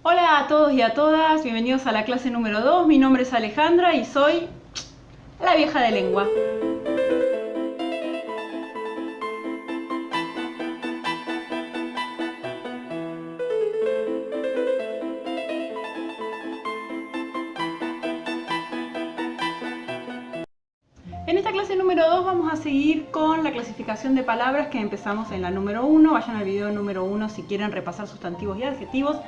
Hola a todos y a todas, bienvenidos a la clase número 2. Mi nombre es Alejandra y soy la vieja de lengua. En esta clase número 2 vamos a seguir con la clasificación de palabras que empezamos en la número 1. Vayan al video número 1 si quieren repasar sustantivos y adjetivos.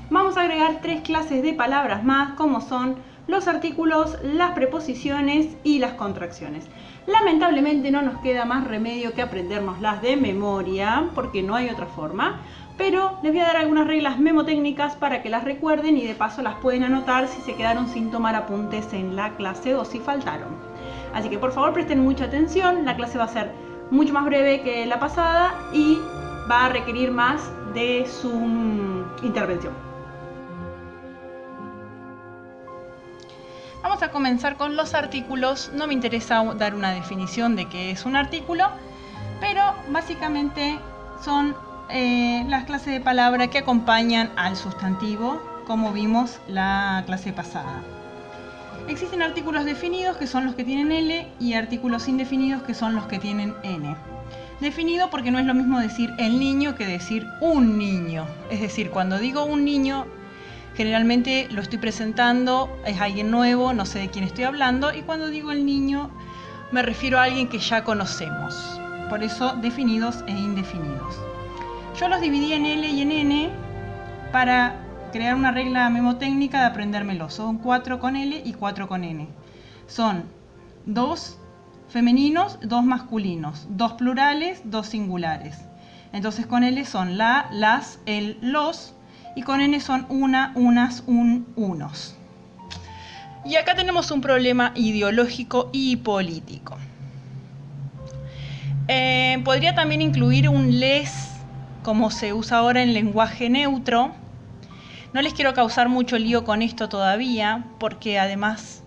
Vamos a agregar 3 clases de palabras más, como son los artículos, las preposiciones y las contracciones. Lamentablemente no nos queda más remedio que aprendérnoslas de memoria, porque no hay otra forma, pero les voy a dar algunas reglas memotécnicas para que las recuerden y de paso las pueden anotar si se quedaron sin tomar apuntes en la clase o si faltaron. Así que por favor presten mucha atención, la clase va a ser mucho más breve que la pasada y va a requerir más de su intervención. Vamos a comenzar con los artículos. No me interesa dar una definición de qué es un artículo, pero básicamente son las clases de palabra que acompañan al sustantivo, como vimos la clase pasada. Existen artículos definidos, que son los que tienen L, y artículos indefinidos, que son los que tienen N. Definido porque no es lo mismo decir el niño que decir un niño. Es decir, cuando digo un niño, generalmente lo estoy presentando, es alguien nuevo, no sé de quién estoy hablando, y cuando digo el niño, me refiero a alguien que ya conocemos. Por eso, definidos e indefinidos. Yo los dividí en L y en N para crear una regla memotécnica de aprendérmelo. Son 4 con L y 4 con N. Son 2 femeninos, 2 masculinos, 2 plurales, 2 singulares. Entonces con L son la, las, el, los, y con N son una, unas, un, unos. Y acá tenemos un problema ideológico y político. Podría también incluir un les, como se usa ahora en lenguaje neutro. No les quiero causar mucho lío con esto todavía, porque además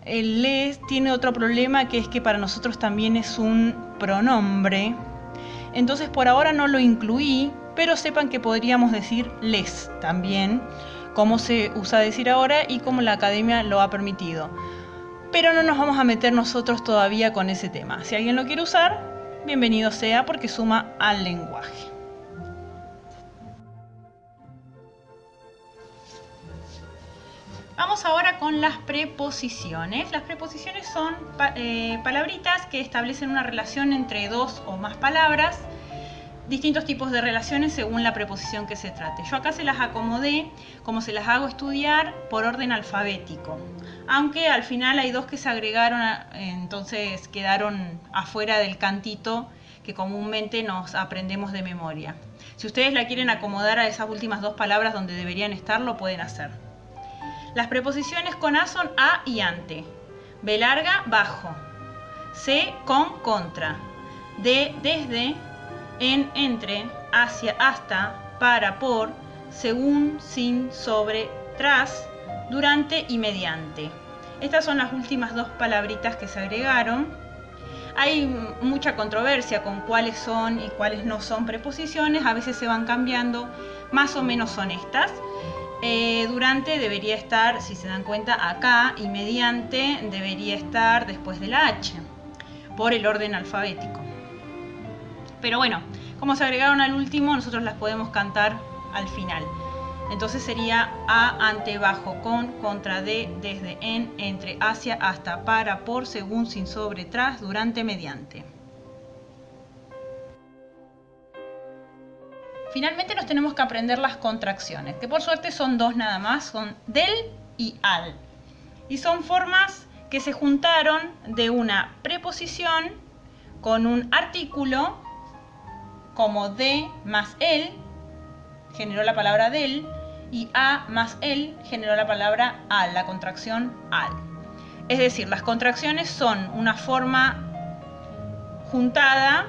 el les tiene otro problema, que es que para nosotros también es un pronombre. Entonces por ahora no lo incluí, pero sepan que podríamos decir les también, como se usa decir ahora y como la academia lo ha permitido. Pero no nos vamos a meter nosotros todavía con ese tema. Si alguien lo quiere usar, bienvenido sea, porque suma al lenguaje. Vamos ahora con las preposiciones. Las preposiciones son palabritas que establecen una relación entre dos o más palabras, distintos tipos de relaciones según la preposición que se trate. Yo acá se las acomodé como se las hago estudiar por orden alfabético, aunque al final hay 2 que se agregaron, entonces quedaron afuera del cantito que comúnmente nos aprendemos de memoria. Si ustedes la quieren acomodar a esas últimas 2 palabras donde deberían estar, lo pueden hacer. Las preposiciones con A son a y ante, B larga, bajo, C con, contra, D desde, en, entre, hacia, hasta, para, por, según, sin, sobre, tras, durante y mediante. Estas son las últimas 2 palabritas que se agregaron. Hay mucha controversia con cuáles son y cuáles no son preposiciones, a veces se van cambiando, más o menos son estas. Durante debería estar, si se dan cuenta, acá, y mediante debería estar después de la H, por el orden alfabético. Pero bueno, como se agregaron al último, nosotros las podemos cantar al final. Entonces sería a, ante, bajo, con, contra, de, desde, en, entre, hacia, hasta, para, por, según, sin, sobre, tras, durante, mediante. Finalmente nos tenemos que aprender las contracciones, que por suerte son 2 nada más, son del y al. Y son formas que se juntaron de una preposición con un artículo, como de más el, generó la palabra del, y a más el generó la palabra al, la contracción al. Es decir, las contracciones son una forma juntada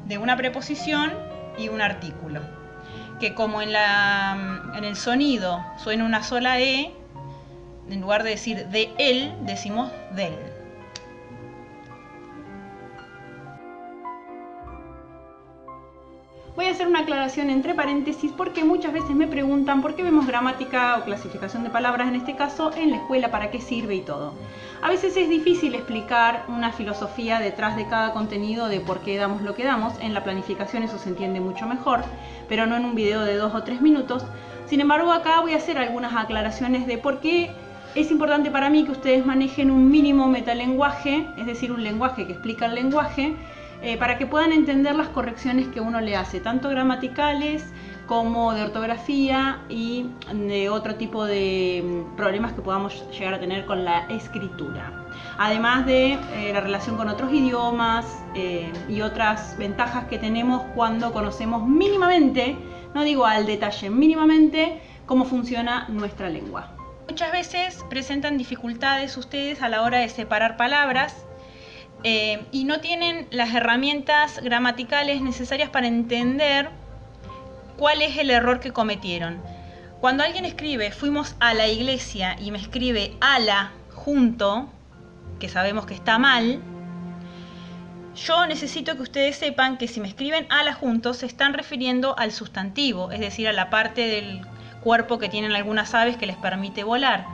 de una preposición y un artículo, que como en el sonido suena una sola E, en lugar de decir de él, decimos del. Voy a hacer una aclaración entre paréntesis porque muchas veces me preguntan por qué vemos gramática o clasificación de palabras, en este caso, en la escuela, para qué sirve y todo. A veces es difícil explicar una filosofía detrás de cada contenido de por qué damos lo que damos. En la planificación eso se entiende mucho mejor, pero no en un video de 2 o 3 minutos. Sin embargo, acá voy a hacer algunas aclaraciones de por qué es importante para mí que ustedes manejen un mínimo metalenguaje, es decir, un lenguaje que explica el lenguaje, para que puedan entender las correcciones que uno le hace, tanto gramaticales como de ortografía y de otro tipo de problemas que podamos llegar a tener con la escritura. Además de la relación con otros idiomas y otras ventajas que tenemos cuando conocemos mínimamente, no digo al detalle, mínimamente cómo funciona nuestra lengua. Muchas veces presentan dificultades ustedes a la hora de separar palabras y no tienen las herramientas gramaticales necesarias para entender cuál es el error que cometieron. Cuando alguien escribe fuimos a la iglesia y me escribe a la junto, que sabemos que está mal, yo necesito que ustedes sepan que si me escriben a la junto se están refiriendo al sustantivo, es decir, a la parte del cuerpo que tienen algunas aves que les permite volar.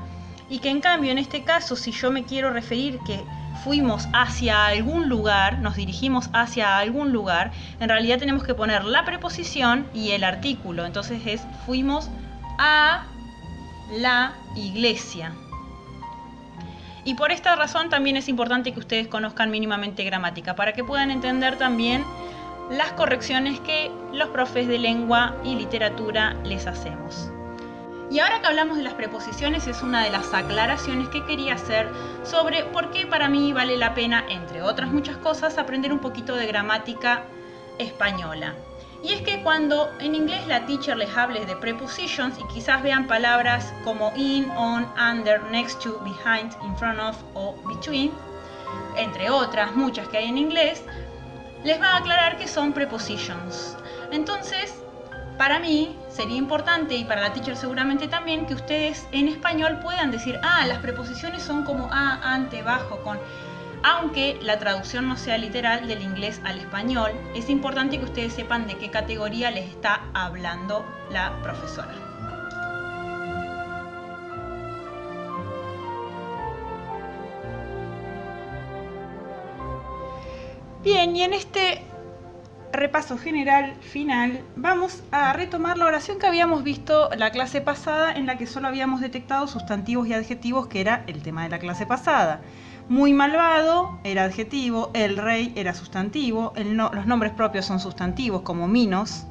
Y que en cambio en este caso, si yo me quiero referir que fuimos hacia algún lugar, nos dirigimos hacia algún lugar, en realidad tenemos que poner la preposición y el artículo. Entonces es fuimos a la iglesia. Y por esta razón también es importante que ustedes conozcan mínimamente gramática, para que puedan entender también las correcciones que los profes de lengua y literatura les hacemos. Y ahora que hablamos de las preposiciones, es una de las aclaraciones que quería hacer sobre por qué para mí vale la pena, entre otras muchas cosas, aprender un poquito de gramática española. Y es que cuando en inglés la teacher les hable de prepositions y quizás vean palabras como in, on, under, next to, behind, in front of o between, entre otras muchas que hay en inglés, les va a aclarar que son prepositions. Entonces, para mí sería importante, y para la teacher seguramente también, que ustedes en español puedan decir, las preposiciones son como ante, bajo, con... Aunque la traducción no sea literal del inglés al español, es importante que ustedes sepan de qué categoría les está hablando la profesora. Bien, y en este repaso general final vamos a retomar la oración que habíamos visto la clase pasada, en la que solo habíamos detectado sustantivos y adjetivos, que era el tema de la clase pasada. Muy malvado era adjetivo, el rey era sustantivo, los nombres propios son sustantivos como minos.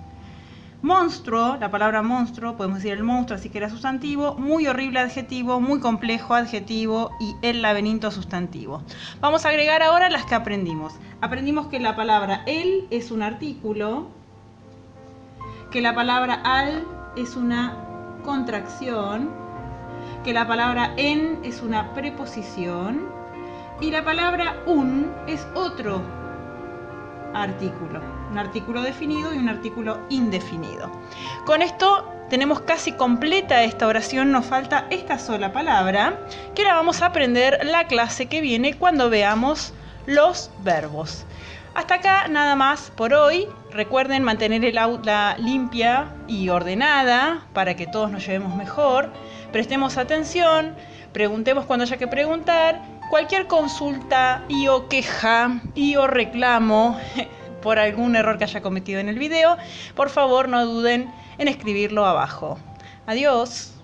Monstruo, la palabra monstruo, podemos decir el monstruo, así que era sustantivo. Muy horrible adjetivo, muy complejo adjetivo y el laberinto sustantivo. Vamos a agregar ahora las que aprendimos. Aprendimos que la palabra el es un artículo, que la palabra al es una contracción, que la palabra en es una preposición y la palabra un es otro artículo. Un artículo definido y un artículo indefinido. Con esto tenemos casi completa esta oración, nos falta esta sola palabra, que la vamos a aprender la clase que viene cuando veamos los verbos. Hasta acá nada más por hoy. Recuerden mantener el aula limpia y ordenada para que todos nos llevemos mejor. Prestemos atención, preguntemos cuando haya que preguntar. Cualquier consulta y o queja y o reclamo por algún error que haya cometido en el video, por favor no duden en escribirlo abajo. Adiós.